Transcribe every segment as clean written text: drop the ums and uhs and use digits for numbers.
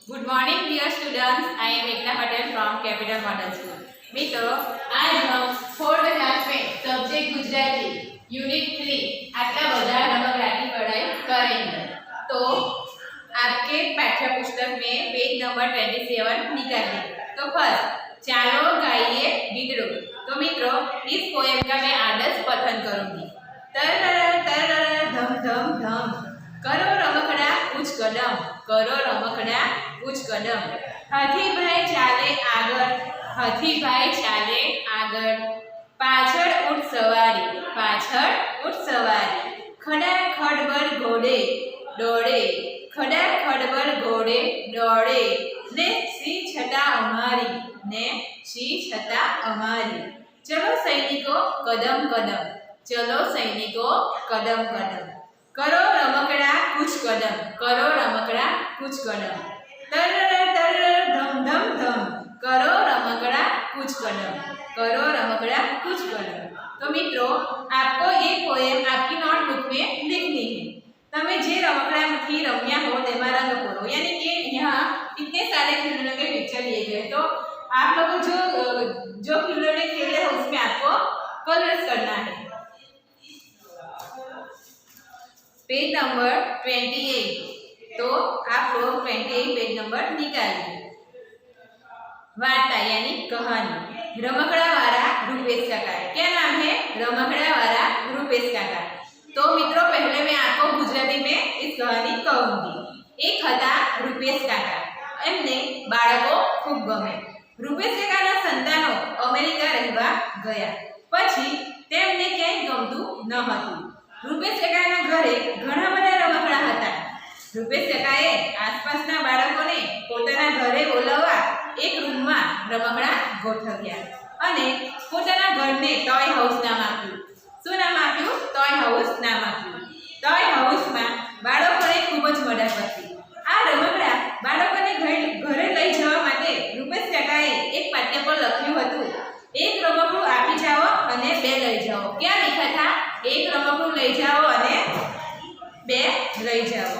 Good morning, dear students. I am Ekta Patel from Capital Model School. મિત્રો आज हम fourth class में subject Gujarati unit 3 आटला બધા रमकड़ा की पढ़ाई करेंगे। तो आपके पाठ्य पुस्तक में पेज नंबर 27 निकालिए। तो फर्स्ट चालो गाइए गीतड़ो। तो मित्रों इस पोएम का मैं आदर्श पठन करूंगी। तरर तरर धम धम धम करो रमकड़ा कुछ कदम, करो रमकड़ा कुछ कदम। हाथी भाई चाले आगर, हाथी भाई चाले आगर, पाछड़ ऊँट सवारी, पाछड़ ऊँट सवारी। खड़ा खड़बर घोड़े दौड़े, खड़ा खड़बर घोड़े दौड़े, ने सी छटा अमारी, ने सी छटा अमारी। चलो सैनिकों कदम कदम, चलो सैनिकों कदम कदम। करो रमकड़ा कुछ कदम, करो रमकड़ा कुछ कदम। तरर तरर धम धम धम करो रमकड़ा कुछ कदम, करो रमकड़ा कुछ कदम। तो मित्रों आपको ये पोएम आपकी नोटबुक में लिखनी है। तमे जे रमकड़ा थी रम्या हो तेमा रंग पूरो, यानी कि यहाँ इतने सारे खिलौनों के पिक्चर लिए गए। तो आप लोग जो खिलौने खेले हो उसमें आपको कलर्स करना है। Page number 28। तो आप लोग 28 पेज नंबर निकालिए। वार्ता यानी कहानी, रमकड़ा वाला रूपेश काका। क्या नाम है? रमकड़ा वाला रूपेश काका। तो मित्रों पहले मैं आपको गुजराती में इस कहानी कहूंगी। एक हता रूपेश काका, एमने बाळको खूब गमे। रूपेश काकाना संतानो अमेरिका रहवा गया, पछी तेमने क्यांय गमતું न હતું। रूपेश काकाना घरे घणा बधा रमकड़ा हता। रूपेश काकाए आसपासना बाळकोने पोताना घरे बोलाववा एक रूममां रमकड़ा गोठव्या अने पोताना घरने टॉय हाउस नाम आप्युं। शुं नाम आप्युं? टॉय हाउस नाम आप्युं। टॉय हाउसमां बाळकोने खूब ज मजा करती। आ रमकड़ा बाळकोने घरे लई जवा माटे रूपेश काकाए एक पाट्या पर लख्युं हतुं, एक रमकड़ું आपी जाओ अने बे लई जाओ। क्या लिखा था? एक रमकड़ું लई जाओ अने बे लई जाओ।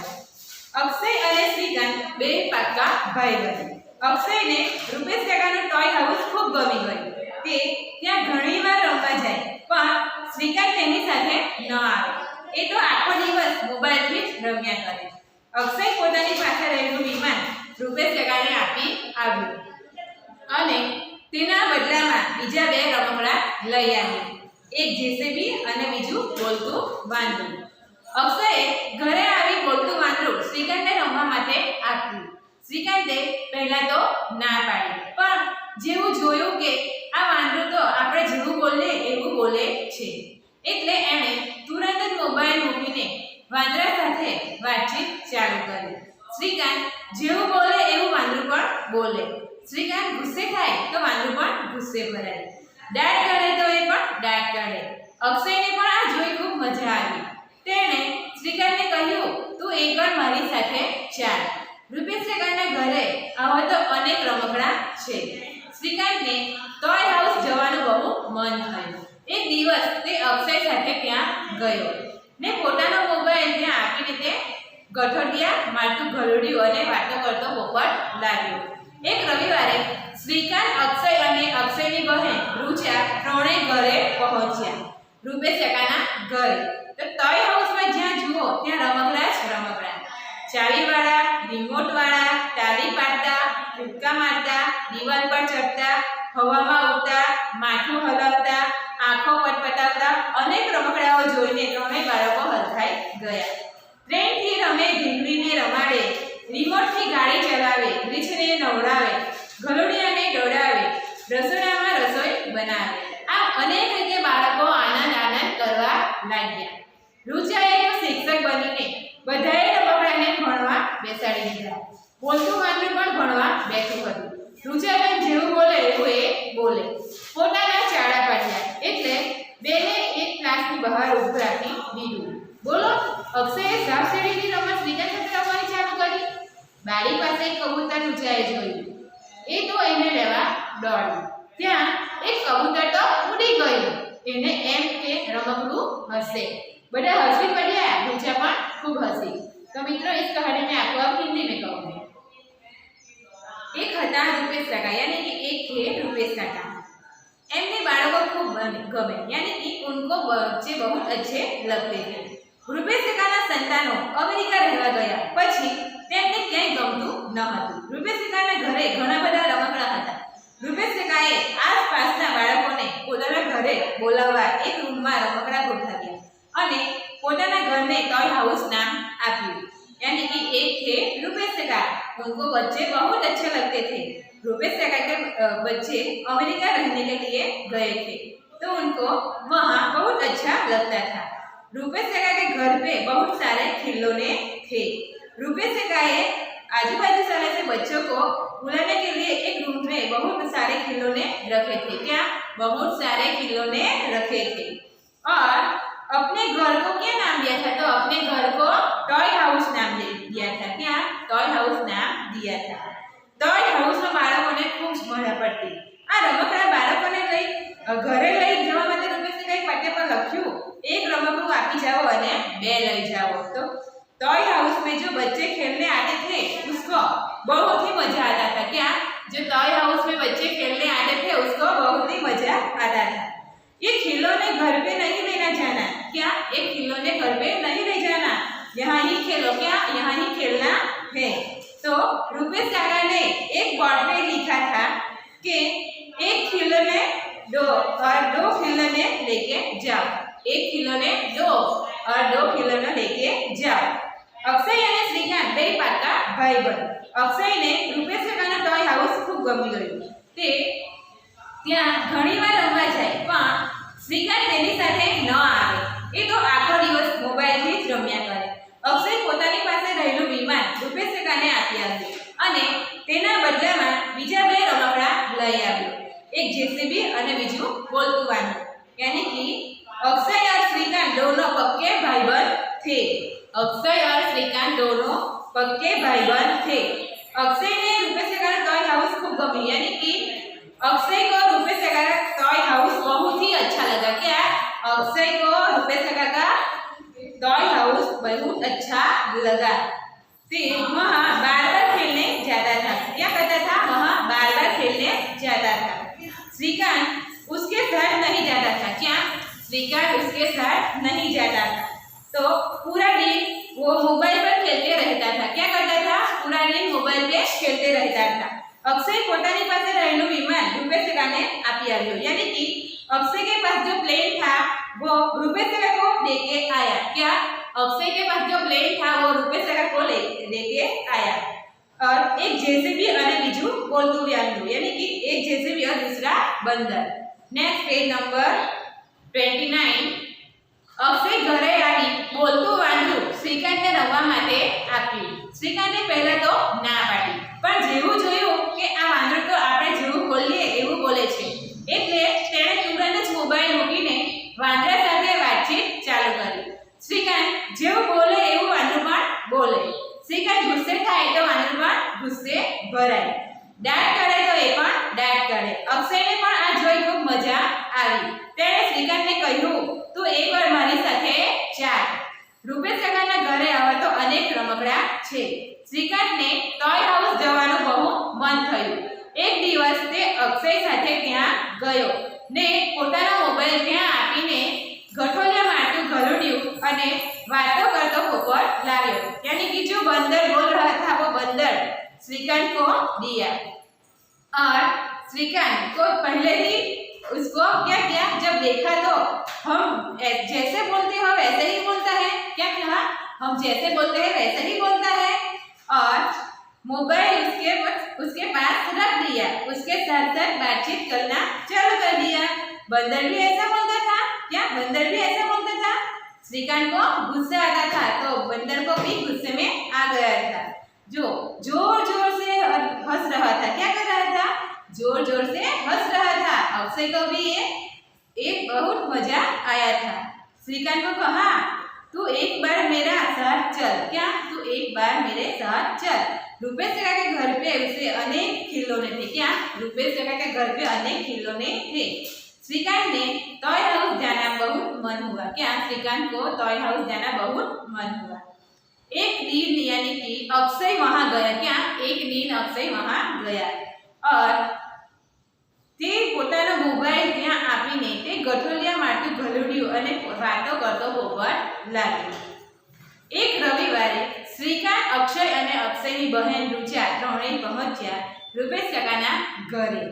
अक्षय अने श्रीकांत बे पाक्का भाई बने। अक्षय ने रूपेश काकानो टॉय हाउस खूब गमी गयुं। ते त्यां घणीवार रमवा जाय, पण श्रीकांत तेनी साथे न आवे। ए तो आखो दिवस मोबाइलथी ज रम्या करे। अक्षय पोतानी पासे रहेલું विमान रूपेश काकाने आपी આવ્યું અને તેના બદલામાં બીજા બે રમકડા લઈ આવ્યા, એક જેસીબી અને બીજું બોલતું વાંદરું। અક્ષયે ઘરે આવી બોલતું વાંદરું શ્રીકાંતને રમવા માટે આપ્યું। શ્રીકાંતે પહેલા તો ના પાડી, પણ જેવું જોયું કે આ વાંદરું તો આપણે જેવું બોલે એવું બોલે છે, એટલે એણે તુરંત જ મોબાઈલ મૂકીને વાંદરા સાથે વાતચીત ચાલુ કરી। શ્રીકાંત જેવું બોલે એવું વાંદરું પણ બોલે। श्रीकांत गुस्से थाय तो वांदरू पण गुस्से भराय, डांट काढे तो ए पण डांट काढे। अक्षयने पण आ जोई खूब मजा आवी। तेणे श्रीकांतने કહ્યું તું એકવાર મારી સાથે ચાલ। રૂपेश કાકાના ઘરે આવા તો અનેક રમકડા છે। શ્રીકાંતને ટોય હાઉસ જવાનું બહુ મન થયું। એક દિવસ તે અક્ષય સાથે ત્યાં ગયો ને પોતાનો મોબાઈલ ત્યાં આપીને તે ગઠોડિયા મારતું ઘરડ્યું અને વાતો કરતો પોપટ લાગ્યો। एक रविवारे श्रीकांत अक्षय अने अक्षयनी बहन रुचा त्रणेय घरे पहोंच्या, रूपेश काकाना घरे। तो टॉय हाउस में ज्यां जुओ त्यां रमकड़ा ज रमकड़ा, चावीवाळा, रिमोटवाळा, ताली पाडता, कूदका मारता, दीवाल पर चढ़ता, हवामां उड़ता, माथुं हलावता, आंखों पटपटावता अनेक रमकड़ाओ जोईने त्रणेय बाळको हरखाई गया। ट्रेनथी रमे, ढींगलीने रमाडे, रिमोटथी गाड़ी चलावे, રીછને નવડાવે, ઘલોડિયાને દોડાવે, રસોડામાં રસોઈ બનાવે। આ અનેક રીતે બાળકો આનંદ કરવા લાગ્યા। રૂચાએ તો શિક્ષક બનીને બધાએ રમકડાને ભણવા બેસાડી દીધા। બોલતું વાંદરું પણ ભણવા બેઠું હતું। રૂચાબેન જેવું બોલે એવું એ બોલે। પોતાના ચાળા પાડ્યા એટલે બેને એક ક્લાસની બહાર ઊભું રાખી દીધું। બોલો, અક્ષયે સાપ સીડીની રમત શ્રીકાંત સાથે રમવાની ચાલુ કરી। બારી પાસે એક કબૂતર રૂચાએ જોયું, એ તો એને લેવા દોડ્યું। ત્યાં એક કબૂતર તો ઉડી ગયું। એને એમ કે રમકડું હશે। બધા હસી પડ્યા, રૂચા પણ ખૂબ હસી। तो मित्रों इस कहानी में आपको अब हिंदी में कहूँगी। रुपेश काका यानी कि एक थे रुपेश काका। एमने बाळको खूब गमे यानी कि उनको बच्चे बहुत अच्छे लगते थे। रुपेश काकाना संतानो अमेरिका रहवा गया પછી તેમને ક્યાંય ગમતું ન હતું। રૂપેશ કાકાના ઘરે ઘણા બધા રમકડા હતા। રૂપેશ કાકાએ આસપાસના બાળકોને પોતાના ઘરે બોલાવવા એક રૂમમાં રમકડા ગોઠવ્યા અને પોતાના ઘરને ટોય હાઉસ નામ આપ્યું। यानी कि एक थे रुपेश काका, उनको बच्चे बहुत अच्छे लगते थे। रुपेश काका के बच्चे अमेरिका रहने के लिए गए थे तो उनको वहाँ बहुत अच्छा लगता था। रुपेश काका के घर पे बहुत सारे खिलौने थे। रुपेश काकाए आजू बाजू वाले से बच्चों को बुलाने के लिए एक रूम में बहुत सारे खिलौने रखे थे। क्या? बहुत सारे खिलौने रखे थे और अपने घर को क्या नाम दिया था? तो अपने घर को टॉय हाउस नाम दिया था। क्या? टॉय हाउस नाम दिया था। टॉय हाउस में बाळकोने खूब मजा पड़ती। आ रमकड़ा बाळकोने लई घरे लई जवा माटे रुपेश काकाए पाटे पर लख्યું एक रमकड़ું આપી જાઓ અને બે લઈ જાઓ। तो टॉय हाउस में जो बच्चे खेलने आते थे उसको बहुत ही मजा आता था। क्या? जो टॉय हाउस में बच्चे खेलने आते थे उसको बहुत ही मजा आता था। ये खिलौने घर पे नहीं लेना जाना। क्या? एक खिलौने घर पे नहीं ले जाना, यहाँ ही खेलो। क्या? यहाँ ही खेलना है। तो रुपेश काका ने एक बोर्ड पे लिखा था कि एक खिलौने दो और दो खिलौने लेके जाओ। एक खिलौने दो और दो खिलौने लेके जाओ। अक्षय અને શ્રીકાંત બે પાકા ભાઈબંધ। અક્ષયને રૂપેશ કાકાનો ટોય હાઉસ ખૂબ ગમી ગયું। તે ત્યાં ઘણીવાર રમવા જાય પણ શ્રીકાંત તેની સાથે ન આવે। એ તો આખો દિવસ મોબાઈલથી જ રમ્યા કરે। અક્ષય પોતાની પાસે રહેલું વિમાન રૂપેશ કાકાને આપી આવ્યો અને તેના બદલામાં બીજા બે રમકડા લઈ આવ્યો। એક જેસીબી અને બીજું બોલતું વાંદરું। यानी कि अक्षय और श्रीकांत दोनों पक्के भाईबंध थे। अक्षय और श्रीकांत दोनों पक्के भाईबंध थे। अक्षय ने रुपेश काका का टॉय हाउस खूब गमी यानी कि अक्षय को रुपेश काका का टॉय हाउस बहुत ही अच्छा लगा। क्या? अक्षय को रुपेश काका का टॉय हाउस बहुत अच्छा लगा। फिर वहाँ बार-बार खेलने जाता था। क्या करता था? वहाँ बार-बार खेलने जाता था। श्रीकांत उसके साथ नहीं जाता था। क्या? श्रीकांत उसके साथ नहीं जाता था। तो पूरा दिन वो मोबाइल पर खेलते रहता था। क्या करता था? पूरा दिन मोबाइल पे खेलते रहता था। अक्षय पोतानी पासे रहेलू विमान रुपेश काकाने आपी आव्यो। यानी कि अक्षय के पास जो प्लेन था वो रुपेश काका को लेके आया। क्या? अक्षय के पास जो प्लेन था वो रुपेश काका को लेके आया और एक जेसीबी और बीजू बोलतुं वांदरू यानी कि एक जेसीबी और दूसरा बंदर। Next page number 29। अक्षय घरे आवी बोलतुं वांदरू श्रीकांतने रमवा माटे आप्युं। श्रीकांते पहेला तो ना पाडी पण जेवुं जोयुं के आ वांदरू तो आपणे जेवुं बोलीए एवुं बोले छे એટલે તેણે તુરંત જ મોબાઈલ મૂકીને વાંદરા સાથે વાતચીત ચાલુ કરી। શ્રીકાંત જેવું બોલે એવું વાંદરું પણ બોલે। શ્રીકાંત ગુસ્સે થાય તો વાંદરું પણ ગુસ્સે ભરાય। દાંત કાઢે તો એ પણ દાંત કાઢે। અક્ષયને પણ આ જોઈ ખૂબ મજા આવી। તેણે શ્રીકાંતને કહ્યું તું એકવાર મારી સાથે ચાલ। રૂપેશ કાકાના ઘરે આવા તો અનેક રમકડા છે। શ્રીકાંતને ટોય હાઉસ જવાનું બહુ મન થયું। એક દિવસ તે અક્ષય સાથે ત્યાં ગયો ને પોતાનો મોબાઈલ ત્યાં આપીને ગઠોલિયા મારતું ઘરડ્યું અને વાતો કરતો પોપટ લાવ્યો। यानी कि जो बंदर बोल रहा था वो बंदर श्रीकांत को दिया और श्रीकांत को पहले ही उसको क्या किया? जब देखा तो हम जैसे बोलते हो वैसे ही बोलता है। क्या कहा? हम जैसे बोलते हैं वैसे ही बोलता है और मोबाइल उसके पास रख दिया। उसके साथ साथ बातचीत करना चालू कर दिया। बंदर भी ऐसा बोलता था। क्या? बंदर भी ऐसा बोलता था। श्रीकांत को गुस्सा आता था तो बंदर को भी गुस्से में आ गया था। जो जोर जोर से हंस रहा था। क्या कर रहा था? जोर जोर से हंस रहा था। अक्षय को भी एक बहुत मजा आया था। श्रीकांत को कहा तू एक बार मेरा साथ चल। क्या? तू एक बार मेरे साथ चल। रुपेश काका के घर पे उसे अनेक खिलौने थे। क्या? रुपेश काका के घर पे अनेक खिलौने थे। श्रीकांत ने टॉय हाउस जाना बहुत मन हुआ। क्या? श्रीकांत को टॉय हाउस जाना बहुत मन हुआ। एक दिन यानी कि अक्षय वहां गया। क्या? एक दिन अक्षय वहां गया। और તે પોતાનો મોબાઈલ ત્યાં આપીને તે ગઠોલિયામાંથી ઘલૂડિયું અને વાતો કરતો પોપટ લાગ્યો. એક રવિવારે શ્રીકાંત, અક્ષય અને અક્ષયની બહેન રુચા ત્રણેય પહોંચ્યા રૂપેશ કાકાના ઘરે.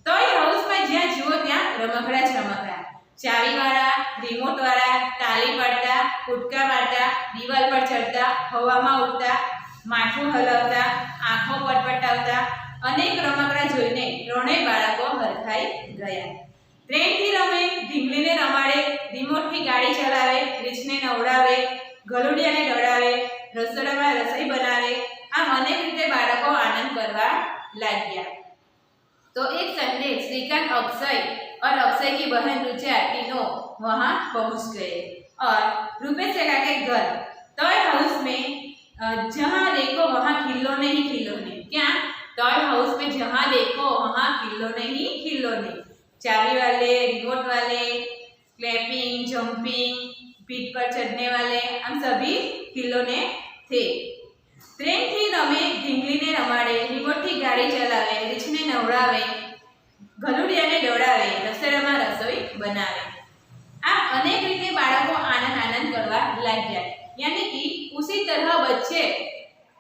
તોય હાઉસમાં જ્યાં જુઓ ત્યાં રમકડા જ રમકડા. ચાવીવાળા, રિમોટવાળા, તાળી પાડતા, કૂદકા મારતા, દિવાલ પર ચડતા, હવામાં ઉડતા, માથું હલાવતા, આંખો પટપટાવતા અનેક રમકડા જોઈને ત્રણેય બાળકો હરખાઈ ગયા. ટ્રેનથી રમે, ઢીંગલીને રમાડે, રિમોટથી ગાડી ચલાવે, રીંછને નવડાવે, ગલુડિયાને દોડાવે, રસોડામાં રસોઈ બનાવે. આમ અનેક રીતે બાળકો આનંદ કરવા લાગ્યા. तो एक संडे श्रीकांत, अक्षय और अक्षय की बहन रुचा तीनों वहां पहुंच गए और रूपेश काका के घर टॉय हाउस में जहां देखो वहां खिलौने ही खिलौने. क्या? टॉय हाउस में जहां देखो वहां खिलौने ही खिलौने. चाबी वाले, रिमोट वाले, क्लैपिंग, जंपिंग, पीठ पर चढ़ने वाले, हम सभी खिलौने थे. ટ્રેનથી રમે, ઢીંગલીને રમાડે, રિમોટથી ગાડી ચલાવે, રીંછને નવડાવે, ગલુડિયાને દોડાવે, રસોડામાં રસોઈ બનાવે. આ અનેક રીતે બાળકો આનંદ કરવા લાગ્યા. यानी कि उसी तरह बच्चे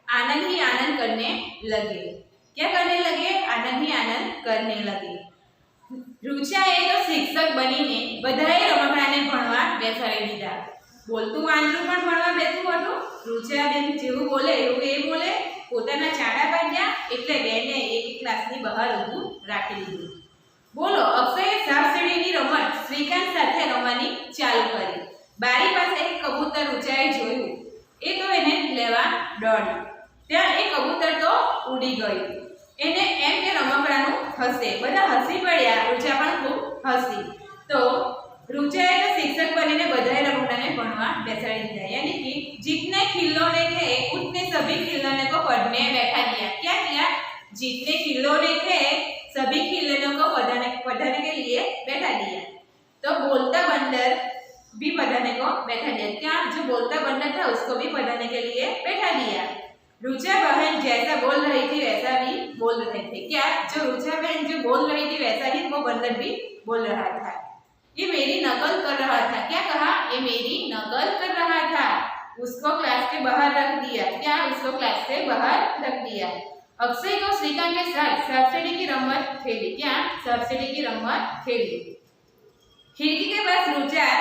आनंद ही आनंद करने लगे. क्या करने लगे? आनंद ही आनंद करने लगे. रुचाए तो शिक्षक बनीने बधाए रमकડાને ભણવા બેસાડી દીધા. બોલતું વાંદરું પણ ભણવા બેઠું હતું. રૂચાબેન જેવું બોલે એવું એ બોલે. પોતાના ચાડા પાડ્યા એટલે બેને એક ક્લાસની બહાર ઊભું રાખી દીધું. બોલો, અક્ષયે સાપસીડીની રમત શ્રીકાંત સાથે રમવાની ચાલુ કરી. બારી પાસે એક કબૂતર રૂચાએ જોયું. એ તો એને લેવા દોડ્યું. ત્યાં એ કબૂતર તો ઉડી ગયું. એને એમ કે રમકડાનું હશે. બધા હસી પડ્યા. રૂચા પણ ખૂબ હસી. તો रुचाए तो शिक्षक बनीने बधाए रमकड़ाने भणवा बेसाड़ी दिया. यानी कि जितने खिलौने थे उतने सभी खिलौने को पढ़ने बैठा दिया. क्या किया? जितने खिलौने थे सभी खिलौनों को पढ़ाने के लिए बैठा दिया. तो बोलता बंदर भी पढ़ाने को बैठा दिया. क्या? जो बोलता बंदर था उसको भी पढ़ाने के लिए बैठा दिया. रुचा बहन जैसा बोल रही थी वैसा भी बोल रहे थे. क्या? जो रुचा बहन जो बोल रही थी वैसा ही वो बंदर भी बोल रहा था. ये मेरी नकल कर रहा था. क्या कहा? ये मेरी नकल कर रहा था. उसको क्लास के बाहर रख दिया. क्या? उसको क्लास से बाहर रख दिया. अक्षय को श्रीकांत के साथ सब्सिडी की रमत खेली. क्या? सब्सिडी की रमत खेली. खिड़की के पास रुचा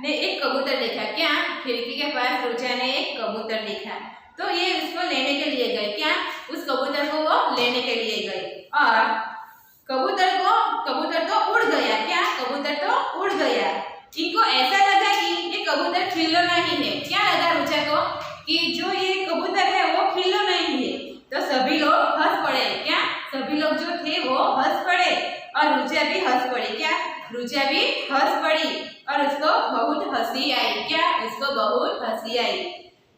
ने एक कबूतर देखा. क्या? खिड़की के पास रुचा ने एक कबूतर देखा. तो ये उसको लेने के लिए गए. क्या? उस कबूतर को वो लेने के लिए गए और कबूतर तो उड़ गया. क्या? कबूतर तो उड़ गया. इनको ऐसा लगा कि ये कबूतर खिलौना ही है. क्या लगा रुचा को? कि जो ये कबूतर है वो खिलौना ही है. तो सभी लोग हंस पड़े. क्या? सभी लोग जो थे वो हंस पड़े और रुचा भी हंस पड़ी. क्या? रुचा भी हंस पड़ी और उसको बहुत हंसी आई. क्या? उसको बहुत हंसी आई.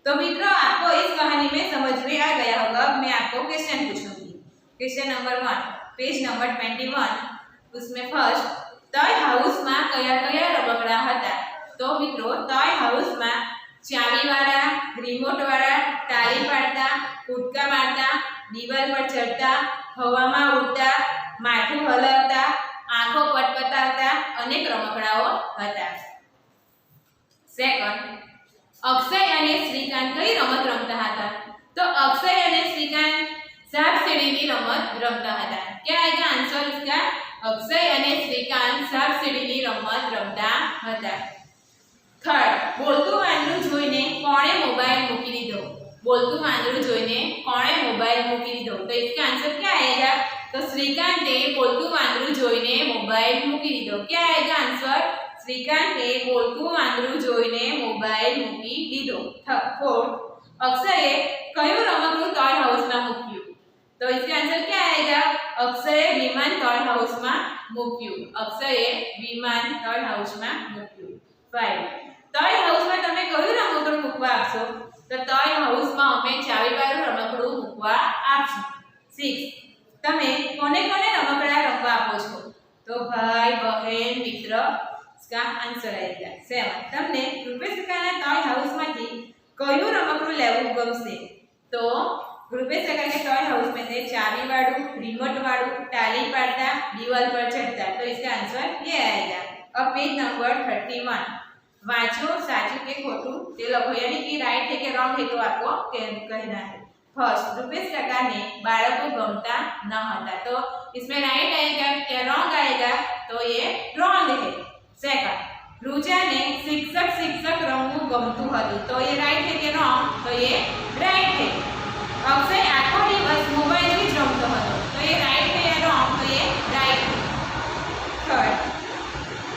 तो मित्रों, आपको इस कहानी में समझ में आ गया होगा. अब मैं आपको क्वेश्चन पूछूंगी. Question number 1, page number 21. उसमें फर्स्ट, टॉय हाउस में कया कया रमकड़ा हता. तो मित्रों, टॉय हाउस में चावीवाळा, रिमोटवाळा, ताली पाडता, कूदका मारता, दीवाल पर चढ़ता, हवामां उड़ता, माथुं हलावता, आंखो पटपटावता अनेक रमकड़ाओ हता. सेकंड, अक्षय અને શ્રીકાંત કઈ રમત રમતા હતા? તો અક્ષય અને શ્રીકાંત સાપ સીડીની રમત રમતા હતા. क्या आएगा आंसर इसका? अक्षय અને શ્રીકાંત સાપ સીડીની રમત રમતા હતા. થર્ડ, બોલતું વાંદરું જોઈને કોણે મોબાઈલ મૂકી દીધો? બોલતું વાંદરું જોઈને કોણે મોબાઈલ મૂકી દીધો? તો इसका आंसर क्या आएगा? तो श्रीकांते बोलતું વાંદરું જોઈને મોબાઈલ મૂકી દીધો. क्या आएगा आंसर? श्रीकांते बोलતું વાંદરું જોઈને મોબાઈલ મૂકી દીધો. फोर्थ, अक्षये કયું રમકડું ટોય હાઉસમાં મૂક્યું? तो इसका आंसर क्या आएगा? अक्षय विमान टॉय हाउस में मूक्યું. अक्षय विमान टॉय हाउस में मूक्યું. 5, टॉय हाउस में તમે કયું રમકડું મૂકવા આપશો? તો ટॉय हाउस में અમે ચાવીવાળું રમકડું મૂકવા આપશું. 6, તમે કોને કોને રમકડા રમવા આપો છો? તો ભાઈ, બહેન, મિત્ર. इसका आंसर आएगा. 7, તમને રૂપેશ કાકાના ટॉय हाउस માંથી કયું રમકડું લેવું ગમશે? તો रुपेश काका के टॉय हाउस में थे चाबी वालू, रिमोट वालू, टाली पाड़ता, दीवार पर चढ़ता। तो इसका आंसर ये आएगा। अब पेज नंबर 31 वाँचो साचू के खोटू ते लखो, यानी कि राइट है कि रॉन्ग है तो आपको कहना है। फर्स्ट, रुपेश काका ने बाळको गमता न हता, तो इसमें राइट आएगा क्या रॉन्ग आएगा? तो ये रॉन्ग है। सेकंड, रुचा ने शिक्षक रमવું गमતું હતું, तो ये राइट है कि रॉन्ग? तो ये राइट है। अक्षय आखो दिवस मोबाइल में ज रमતો હતો, तो ये राइट है या रॉन्ग? तो ये राइट है। थर्ड,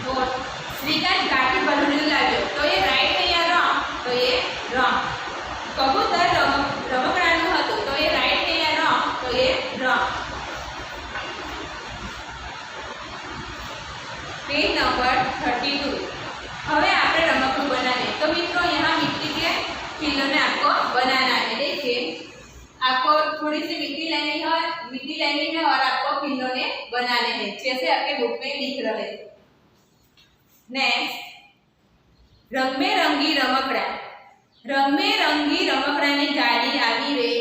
फोर्थ, श्रीकांत गाड़ी बनवने लाग्यो, तो ये राइट है या रॉन्ग? तो ये रॉन्ग। कबूतर रमकડાનું હતું, तो ये राइट है या रॉन्ग? तो ये रॉन्ग। पेज नंबर 32 હવે આપણે રમકડું બનાવીએ। तो मित्रों यहाँ मिट्टी के खिलौने आपको बनाना है। देखिए आपको थोड़ी सी मिट्टी लेनी है और आपको खिलौने बनाने हैं जैसे आपके बुक में लिख रहे। नेक्स्ट, रंग में रंगी रमकડાની ગાડી આવી રે,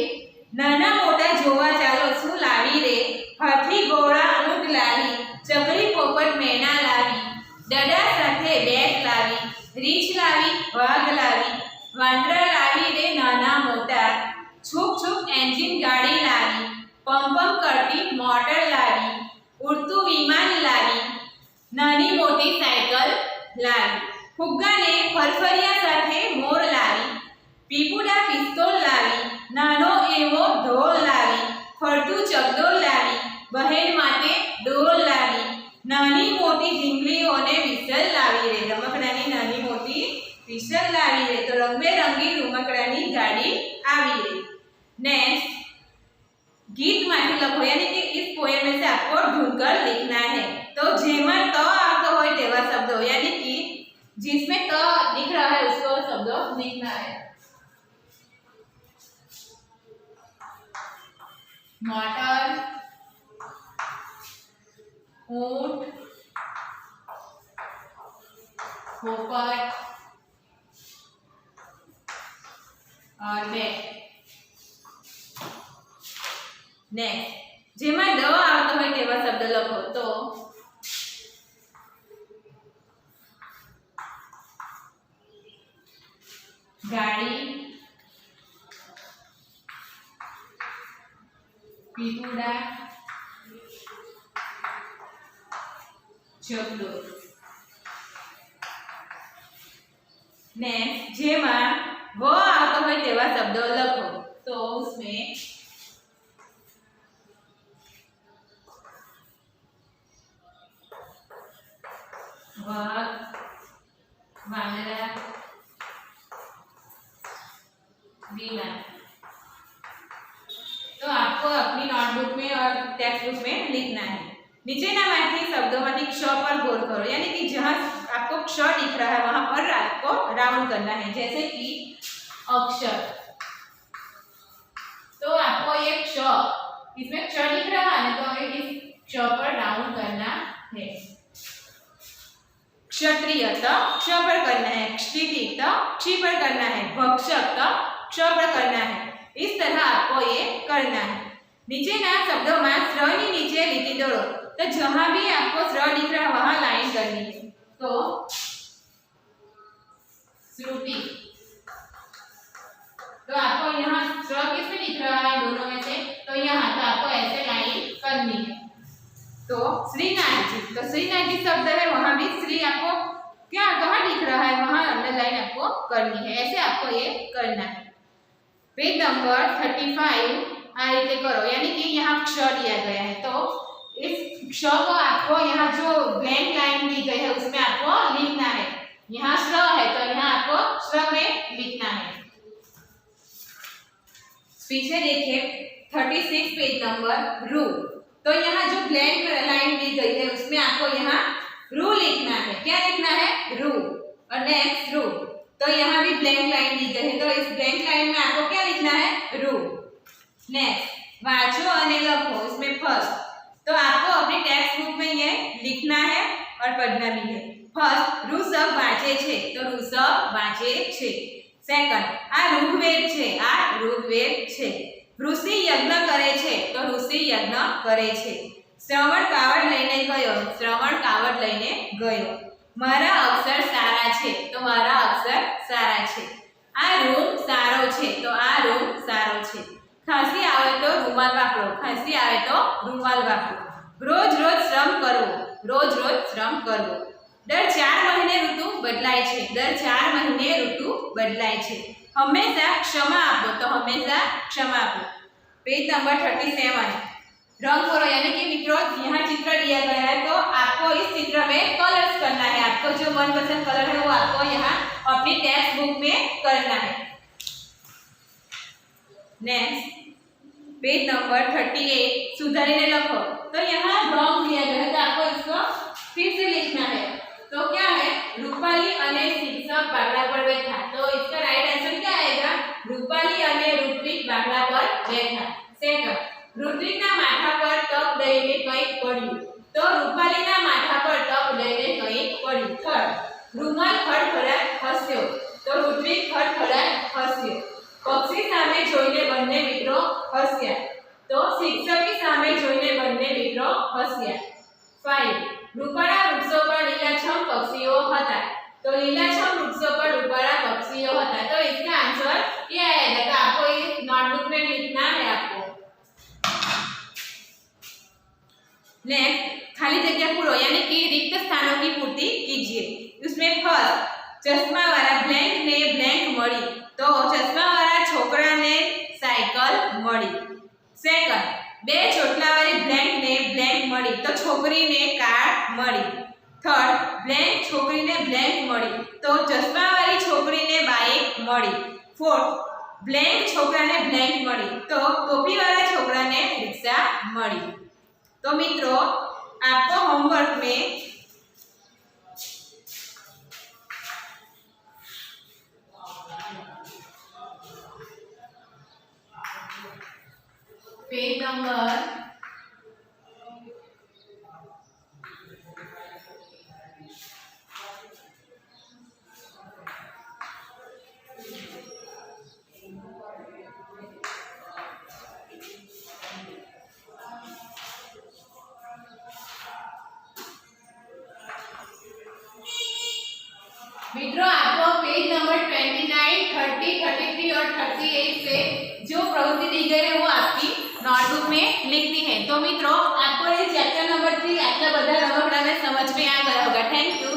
નાના મોટા જોવા ચાલો શું લાવી રે, હાથી ઘોડા ઊંટ લાવી, ચકલી પોપટ મેણા લાવી, દડા સાથે બેગ લાવી, રીંછ લાવી, વાઘ લાવી, વાંદરા લાવી રે નાના મોટા, छुप छुप एंजिन गाड़ी लावी, पम पम करती मोटर लावी, उड़तू विमान लावी, नानी मोटी साइकल लावी, फुग्गा ने फरफरिया साथे मोर लावी, पीपुड़ा पिस्तौल लावी, नानो एवो ढोल लावी, फरतू चकडोल लावी, बहन माटे डोल लावी, नानी मोटी ढींगलीओने विसल लावी रे। रमकडानी नानी मोटी विसल लावी रे। तो रंगबेरंगी रमकडानी गाड़ी आवी रे। नेक्स्ट, गीत माथी लखो, यानी कि इस पोएम में से आपको ढूंढकर लिखना है। तो जेमा त आवतो होय तेवा शब्दों, यानी कि जिसमें त दिख रहा है उसको शब्दों लिखना है। मोटर, ऊंट, पोपट और बैग। नेक्स्ट, जेमा द आवतो होय तेवा शब्द लखो। तो गाड़ी, पीपुड़ा, चकडोल। नेक्स्ट, जेमा व आवतो होय तेवा शब्द लखो। तो उसमें वाघ, वांदरा, विमान। तो आपको अपनी नोटबुक में और टेक्स्ट बुक में लिखना है। नीचेना माथी शब्दों माथी क्ष पर गौर करो, यानी कि जहां आपको क्ष दिख रहा है वहां पर आपको राउंड करना है। जैसे कि अक्षर, तो आपको ये क्ष, इसमें क्ष दिख रहा है तो हमें इस क्ष पर राउंड करना है। क्षत्रिय तो क्ष पर करना है, क्षिति तो क्षि पर करना है, भक्षक तो क्ष पर करना है। इस तरह आपको ये करना है। नीचेना शब्दों में स्र ની नीचे લીટી દોરો, तो जहां भी आपको स्र दिख रहा है वहां लाइन करनी है। तो श्रुति, तो आपको यहाँ स्र किसमें दिख रहा है दोनों में से? तो यहाँ, तो आपको ऐसे लाइन करनी है। तो श्रीनाथ जी, तो श्रीनाथ जी शब्द है वहां भी श्री आपको क्या कहाँ दिख रहा है वहां अंडरलाइन आपको करनी है। ऐसे आपको ये करना है। पेज नंबर 35 आ रीते करो, यानी कि यहाँ क्ष दिया गया है तो इस क्ष को आपको यहाँ जो ब्लैंक लाइन दी गई है उसमें आपको लिखना है। यहाँ श्र है तो यहाँ आपको श्र में लिखना है। पीछे देखिए 36 पेज नंबर रू, तो यहाँ जो ब्लैंक लाइन दी गई है उसमें आपको यहाँ रू लिखना है। क्या लिखना है? रू। और नेक्स्ट रू, तो यहाँ भी ब्लैंक लाइन दी गई है तो इस ब्लैंक लाइन में आपको क्या लिखना है? रू। नेक्स्ट, वाचो अने लखो, इसमें फर्स्ट, तो आपको अपनी टेक्स्ट बुक में ये लिखना है और पढ़ना भी है। फर्स्ट, ऋषभ वाचे छे, तो ऋषभ वाचे छे। सेकंड, आ ऋग्वेद छे, आ ऋग्वेद छे। ऋषि यज्ञ करे छे तो ऋषि यज्ञ करे छे। श्रवण कावड़ लईने गयो, श्रवण कावड़ लईने गयो। मारा अक्षर सारा छे तो मारा अक्षर सारा छे। आ रूम सारो छे तो आ रूम सारो छे। खांसी आवे तो रूमाल वापरो, खांसी आवे तो रूमाल वापरो। रोज रोज श्रम करवो, रोज रोज श्रम करवो। दर 4 महीने ऋतु बदलाय छे, दर 4 महीने ऋतु बदलाय छे। हमेशा क्षमा आपो तो हमेशा क्षमा आपो। पेज नंबर 37 रंग करो, यानी कि मित्रों यहाँ चित्र दिया गया है तो आपको इस चित्र में कलर्स करना है। आपको जो मनपसंद कलर है वो आपको यहाँ अपनी टेक्स्ट बुक में करना है। नेक्स्ट पेज नंबर 38 सुधारीने लिखो। तो यहाँ रंग दिया गया है तो आपको इसको फिर से लिखना है। तो क्या है, रूपाली अने शिक्षक बागला पर बैठा, तो इसका राइट आंसर क्या आएगा, रूपाली अने ऋत्विक बागला पर बैठा। सेकंड, ऋत्विकना माथा पर तप लईने કંઈક પડ્યું, તો રૂપાલીના માથા પર તપ લઈને કંઈક પડ્યું। થર્ડ, રૂમાલ ખડખડાટ હસ્યો, તો ઋત્વિક ખડખડાટ હસ્યો। પક્ષી સામે જોઈને બંને મિત્રો હસ્યા, તો શિક્ષકની સામે જોઈને બંને મિત્રો હસ્યા। 5, રૂપાળા વૃક્ષો પર લીલાછમ પક્ષીઓ હતા, तो लीलाछम वृक्षों पर रूपाला पक्षियों होता है। तो इसका आंसर क्या आएगा, तो आपको ये नोटबुक में लिखना है आपको। नेक्स्ट, खाली जगह पूरो, यानी कि रिक्त स्थानों की पूर्ति कीजिए। उसमें फर्स्ट, चश्मा वाला ब्लैंक ने ब्लैंक मળી, तो चश्मा वाला छोकरा ने साइकिल मળી। सेकंड, बे ચોટલા वाली ब्लैंक ने ब्लैंक मળી, तो छोकरी ने कार मળી। थर्ड, ब्लैंक छोकरी ने ब्लैंक मળી, तो चश्मा वाली छोकरी ने बाइक मળી। फोर्थ, ब्लैंक छोकरा ने ब्लैंक मળી, तो टोपी वाला छोकरा ने रिक्शा मળી। तो मित्रों आपको होमवर्क में पेज नंबर 29, 30, 33 और 38 पे जो प्रवृत्ति दी गई है वो आपकी नोटबुक में लिखनी है। तो मित्रों आपको ये चैप्टर नंबर 3 आटला बधा रमकड़ा में समझ में आ गया होगा। Thank you.